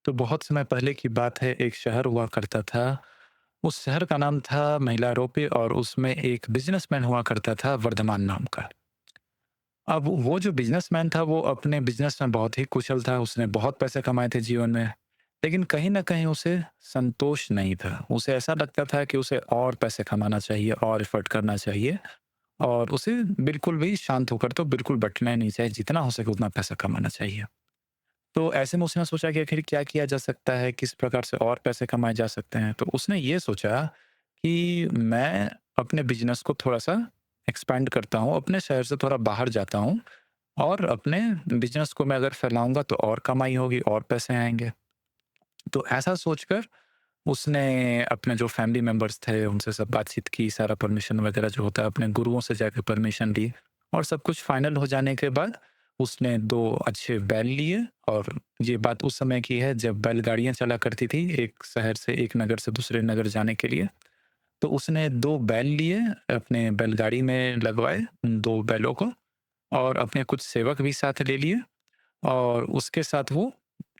तो बहुत समय पहले की बात है, एक शहर हुआ करता था। उस शहर का नाम था महिलारोपे और उसमें एक बिज़नेसमैन हुआ करता था वर्धमान नाम का। अब वो जो बिज़नेसमैन था वो अपने बिज़नेस में बहुत ही कुशल था, उसने बहुत पैसे कमाए थे जीवन में। लेकिन कहीं न कहीं उसे संतोष नहीं था। उसे ऐसा लगता था कि उसे और पैसे कमाना चाहिए और एफ़र्ट करना चाहिए और उसे बिल्कुल भी शांत होकर तो बिल्कुल बैठना ही नहीं चाहिए, जितना हो सके उतना पैसा कमाना चाहिए। तो ऐसे में उसने सोचा कि आखिर क्या किया जा सकता है, किस प्रकार से और पैसे कमाए जा सकते हैं। तो उसने ये सोचा कि मैं अपने बिज़नेस को थोड़ा-सा एक्सपैंड करता हूँ, अपने शहर से थोड़ा बाहर जाता हूँ और अपने बिज़नेस को मैं अगर फैलाऊँगा तो और कमाई होगी और पैसे आएँगे। तो ऐसा सोचकर उसने अपने जो फैमिली मेंबर्स थे उनसे सब बातचीत की, सारा परमिशन वगैरह जो होता है अपने गुरुओं से जाके परमिशन ली और सब कुछ फाइनल हो जाने के बाद उसने 2 अच्छे बैल लिए और ये बात उस समय की है जब बैलगाड़ियाँ चला करती थी, एक शहर से एक नगर से दूसरे नगर जाने के लिए। तो उसने 2 बैल लिए, अपने बैलगाड़ी में लगवाए उन 2 बैलों को और अपने कुछ सेवक भी साथ ले लिए और उसके साथ वो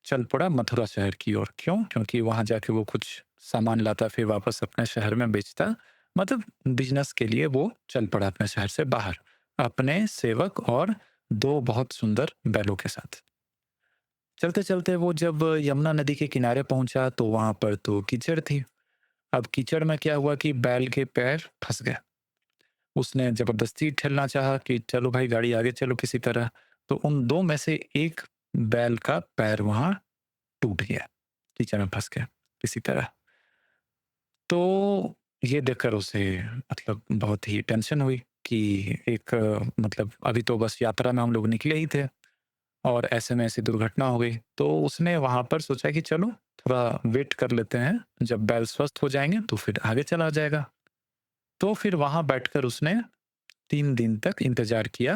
चल पड़ा मथुरा शहर की ओर। क्यों? क्योंकि वहाँ जाके वो कुछ सामान लाता फिर वापस अपने शहर में बेचता। मतलब बिज़नेस के लिए वो चल पड़ा अपने शहर से बाहर, अपने सेवक और 2 बहुत सुंदर बैलों के साथ। चलते-चलते वो जब यमुना नदी के किनारे पहुँचा तो वहाँ पर तो कीचड़ थी। अब कीचड़ में क्या हुआ कि बैल के पैर फँस गए। उसने ज़बरदस्ती ठेलना चाहा कि चलो भाई गाड़ी आगे चलो किसी तरह। तो उन 2 में से एक बैल का पैर वहाँ टूट गया, कीचड़ में फँस गया किसी तरह। तो ये देखकर उसे मतलब बहुत ही टेंशन हुई कि एक मतलब अभी तो बस यात्रा में हम लोग निकले ही थे और ऐसे में ऐसी दुर्घटना हो गई। तो उसने वहाँ पर सोचा कि चलो थोड़ा वेट कर लेते हैं, जब बैल स्वस्थ हो जाएँगे तो फिर आगे चला जाएगा। तो फिर वहाँ बैठकर उसने 3 दिन तक इंतज़ार किया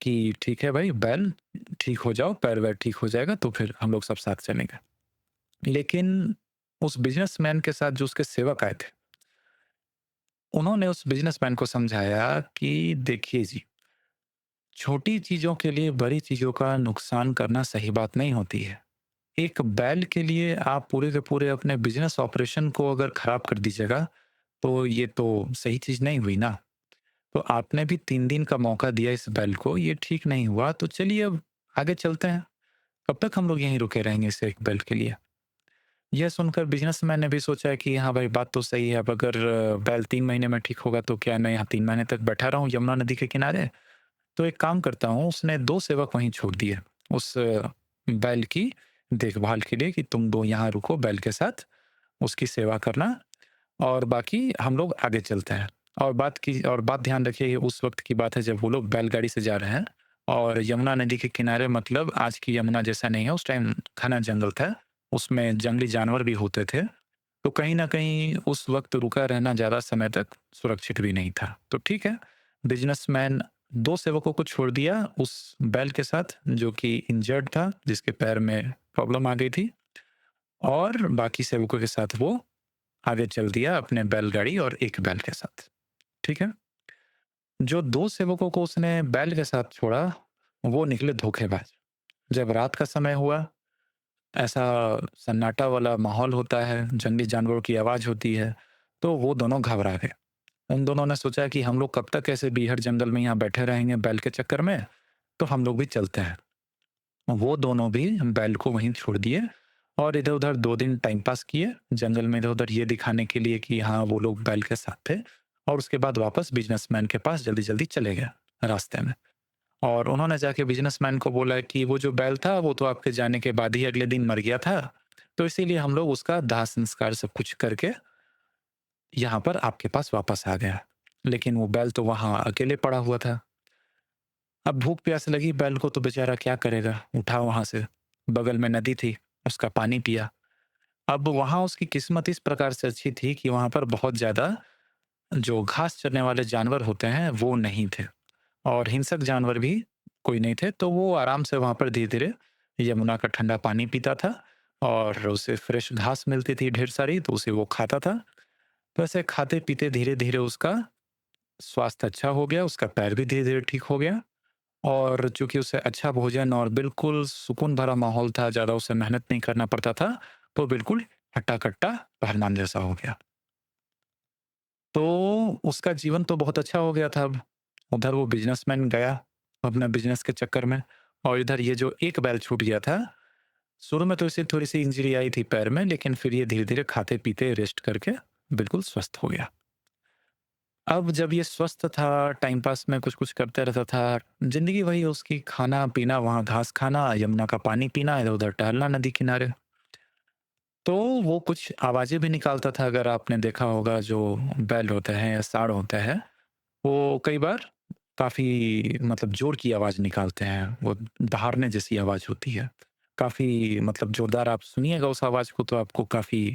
कि ठीक है भाई बैल ठीक हो जाओ, पैर-वैर ठीक हो जाएगा तो फिर हम लोग सब साथ चलेंगे। लेकिन उस बिज़नेसमैन के साथ जो उसके सेवक आए थे, उन्होंने उस बिज़नेसमैन को समझाया कि देखिए जी, छोटी चीज़ों के लिए बड़ी चीज़ों का नुकसान करना सही बात नहीं होती है। एक बैल के लिए आप पूरे के पूरे अपने बिज़नेस ऑपरेशन को अगर खराब कर दीजिएगा, तो ये तो सही चीज़ नहीं हुई ना। तो आपने भी 3 दिन का मौका दिया इस बैल को, ये ठीक नहीं हुआ, तो चलिए अब आगे चलते हैं। कब तक हम लोग यहीं रुके रहेंगे इस एक बैल के लिए? यह सुनकर बिज़नेसमैन ने भी सोचा कि हाँ भाई, बात तो सही है। अब अगर बैल 3 महीने में ठीक होगा तो क्या मैं यहाँ 3 महीने तक बैठा रहूँ यमुना नदी के किनारे? तो एक काम करता हूँ, उसने 2 सेवक वहीं छोड़ दिए, उस बैल की देखभाल के लिए कि तुम 2 यहाँ रुको बैल के साथ, उसकी सेवा करना और बाकी हम लोग आगे चलते हैं। और बात ध्यान रखिए, ये उस वक़्त की बात है जब वो लोग बैलगाड़ी से जा रहे हैं और यमुना नदी के किनारे, मतलब आज की यमुना जैसा नहीं है, उस टाइम घना जंगल था, उसमें जंगली जानवर भी होते थे। तो कहीं न कहीं उस वक़्त रुका रहना ज़्यादा समय तक सुरक्षित भी नहीं था। तो ठीक है, बिज़नेसमैन 2 सेवकों को छोड़ दिया उस बैल के साथ जो कि इंजर्ड था, जिसके पैर में प्रॉब्लम आ गई थी और बाकी सेवकों के साथ वो आगे चल दिया अपने बैलगाड़ी और एक बैल के साथ। ठीक है? जो 2 सेवकों को उसने बैल के साथ छोड़ा, वो निकले धोखेबाज। जब रात का समय हुआ, ऐसा सन्नाटा वाला माहौल होता है, जंगली जानवरों की आवाज़ होती है, तो वो दोनों घबरा गए। उन दोनों ने सोचा कि हम लोग कब तक ऐसे बीहड़ जंगल में यहाँ बैठे रहेंगे बैल के चक्कर में, तो हम लोग भी चलते हैं। वो दोनों भी बैल को वहीं छोड़ दिए और इधर-उधर 2 दिन टाइम पास किए, जंगल में इधर-उधर ये दिखाने के लिए कि हाँ, वो लोग बैल के साथ थे और उसके बाद वापस बिज़नेसमैन के पास जल्दी-जल्दी चले गए रास्ते में। और उन्होंने जाके बिज़नेसमैन को बोला कि वो जो बैल था, वो तो आपके जाने के बाद ही अगले दिन मर गया था, तो इसीलिए हम लोग उसका दाह संस्कार सब कुछ करके यहाँ पर आपके पास वापस आ गया। लेकिन वो बैल तो वहाँ अकेले पड़ा हुआ था। अब भूख प्यास लगी बैल को तो बेचारा क्या करेगा? उठा वहाँ से, बगल में नदी थी, उसका पानी पिया। अब वहाँ उसकी किस्मत इस प्रकार से अच्छी थी कि वहाँ पर बहुत ज़्यादा जो घास चरने वाले जानवर होते हैं, वो नहीं थे और हिंसक जानवर भी कोई नहीं थे, तो वो आराम से वहाँ पर धीरे-धीरे यमुना का ठंडा पानी पीता था और उसे फ्रेश घास मिलती थी ढेर सारी, तो उसे वो खाता था। तो ऐसे खाते-पीते धीरे-धीरे उसका स्वास्थ्य अच्छा हो गया, उसका पैर भी धीरे-धीरे ठीक हो गया और चूँकि उसे अच्छा भोजन और बिल्कुल सुकून भरा माहौल था, ज़्यादा उसे मेहनत नहीं करना पड़ता था, तो बिल्कुल हट्टा-कट्टा पहलवान जैसा हो गया। तो उसका जीवन तो बहुत अच्छा हो गया था अब। उधर वो बिज़नेसमैन गया अपना बिज़नेस के चक्कर में, और इधर ये जो एक बैल छूट गया था, शुरू में तो इसे थोड़ी-सी इंजरी आई थी पैर में, लेकिन फिर ये धीरे-धीरे खाते-पीते रेस्ट करके बिल्कुल स्वस्थ हो गया। अब जब ये स्वस्थ था, टाइम पास में कुछ-कुछ करता रहता था, ज़िंदगी वही उसकी, खाना-पीना, वहाँ घास खाना, यमुना का पानी पीना, इधर-उधर टहलना नदी किनारे। तो वो कुछ आवाज़ें भी निकालता था, अगर आपने देखा होगा जो बैल होता है या सांड होता है, वो कई बार काफ़ी मतलब ज़ोर की आवाज़ निकालते हैं, वो दहाड़ने जैसी आवाज़ होती है। काफ़ी मतलब ज़ोरदार, आप सुनिएगा उस आवाज़ को तो आपको काफ़ी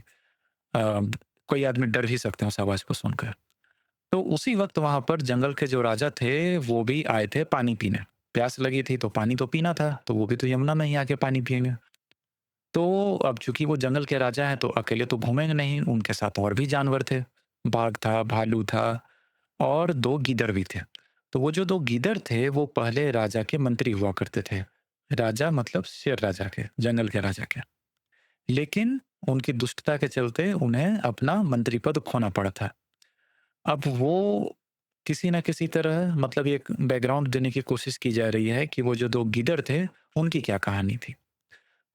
अ, कोई आदमी डर भी सकते हैं उस आवाज़ को सुनकर। तो उसी वक़्त वहाँ पर जंगल के जो राजा थे, वो भी आए थे पानी पीने। प्यास लगी थी तो पानी तो पीना था, तो वो भी तो यमुना में ही आके पानी पिएँगे। तो अब चूँकि वो जंगल के राजा हैं, तो अकेले तो घूमेंगे नहीं, उनके साथ और भी जानवर थे। बाघ था, भालू था और 2 गीदड़ भी थे। तो वो जो 2 गीदड़ थे, वो पहले राजा के मंत्री हुआ करते थे। राजा मतलब शेर राजा के, जंगल के राजा के। लेकिन उनकी दुष्टता के चलते उन्हें अपना मंत्री पद खोना पड़ा था। अब वो किसी न किसी तरह, मतलब एक बैकग्राउंड देने की कोशिश की जा रही है कि वो जो 2 गीदड़ थे, उनकी क्या कहानी थी।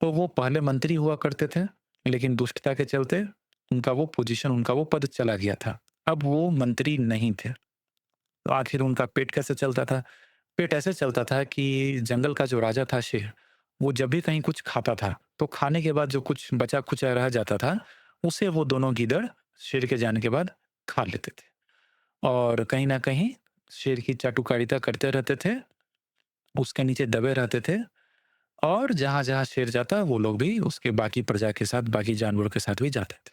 तो वो पहले मंत्री हुआ करते थे, लेकिन दुष्टता के चलते उनका वो पोज़ीशन, उनका वो पद चला गया था। अब वो मंत्री नहीं थे, तो आखिर उनका पेट कैसे चलता था? पेट ऐसे चलता था कि जंगल का जो राजा था शेर, वो जब भी कहीं कुछ खाता था, तो खाने के बाद जो कुछ बचा-खुचा रह जाता था, उसे वो दोनों गीदड़ शेर के जाने के बाद खा लेते थे। और कहीं न कहीं शेर की चाटुकारिता करते रहते थे, उसके नीचे दबे रहते थे, और जहाँ-जहाँ शेर जाता, वो लोग भी उसके बाकी प्रजा के साथ, बाकी जानवरों के साथ भी जाते थे।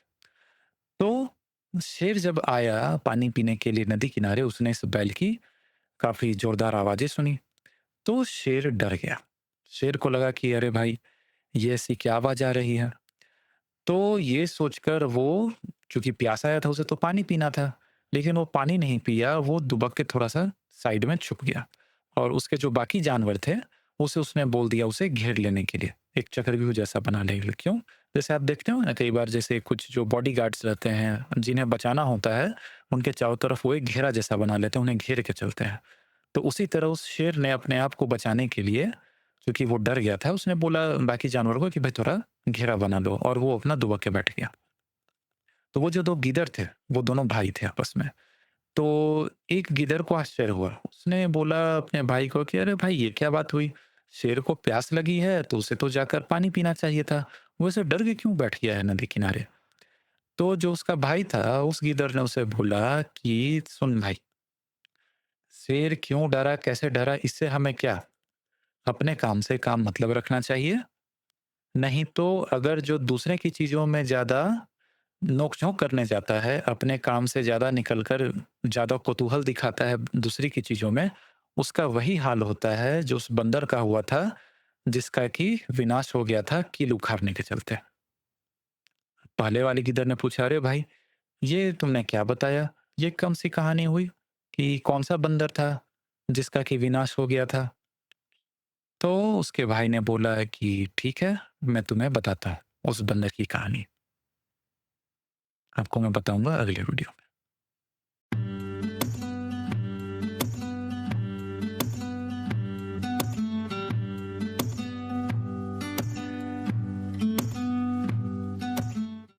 तो शेर जब आया पानी पीने के लिए नदी किनारे, उसने इस बैल की काफ़ी ज़ोरदार आवाज़ें सुनी, तो शेर डर गया। शेर को लगा कि अरे भाई! ये ऐसी क्या आवाज़ आ रही है? तो ये सोचकर वो, चूँकि प्यासा आया था, उसे तो पानी पीना था, लेकिन वो पानी नहीं पिया, वो दुबक के थोड़ा-सा साइड में छुप गया, और उसके जो बाकी जानवर थे, उसे उसने बोल दिया उसे घेर लेने के लिए, एक चक्रव्यूह जैसा बना ले ल क्यों? जैसे आप देखते हो ना कई बार, जैसे कुछ जो बॉडीगार्ड्स रहते हैं, जिन्हें बचाना होता है, उनके चारों तरफ वो एक घेरा जैसा बना लेते हैं, उन्हें घेर के चलते हैं। तो उसी तरह उस शेर ने अपने आप को बचाने के लिए, क्योंकि वो डर गया था, उसने बोला बाकी जानवरों को कि भाई थोड़ा घेरा बना लो, और वो अपना दुबक के बैठ गया। तो वो जो 2 गीदड़ थे, वो दोनों भाई थे आपस में। तो एक गीदड़ को आश्चर्य हुआ। उसने बोला अपने भाई को कि अरे भाई, ये क्या बात हुई? शेर को प्यास लगी है तो उसे तो जाकर पानी पीना चाहिए था। वो ऐसे डर के क्यों बैठ गया है नदी किनारे? तो जो उसका भाई था, उस गीदड़ ने उसे बोला कि सुन भाई, शेर क्यों डरा, कैसे डरा, इससे हमें क्या? अपने काम से काम मतलब रखना चाहिए। नहीं तो अगर जो दूसरे की चीज़ों में ज़्यादा नोक-झोंक करने जाता है, अपने काम से ज़्यादा निकल कर ज़्यादा कौतूहल दिखाता है दूसरे की चीज़ों में, उसका वही हाल होता है जो उस बंदर का हुआ था, जिसका कि विनाश हो गया था कील उखाड़ने के चलते। पहले वाले गिद्दर ने पूछा, "अरे भाई! ये तुमने क्या बताया? ये कौन-सी कहानी हुई कि कौन-सा बंदर था, जिसका कि विनाश हो गया था?" तो उसके भाई ने बोला कि ठीक है, मैं तुम्हें बताता हूँ उस बंदर की कहानी। आपको मैं बताऊँगा अगले वीडियो में।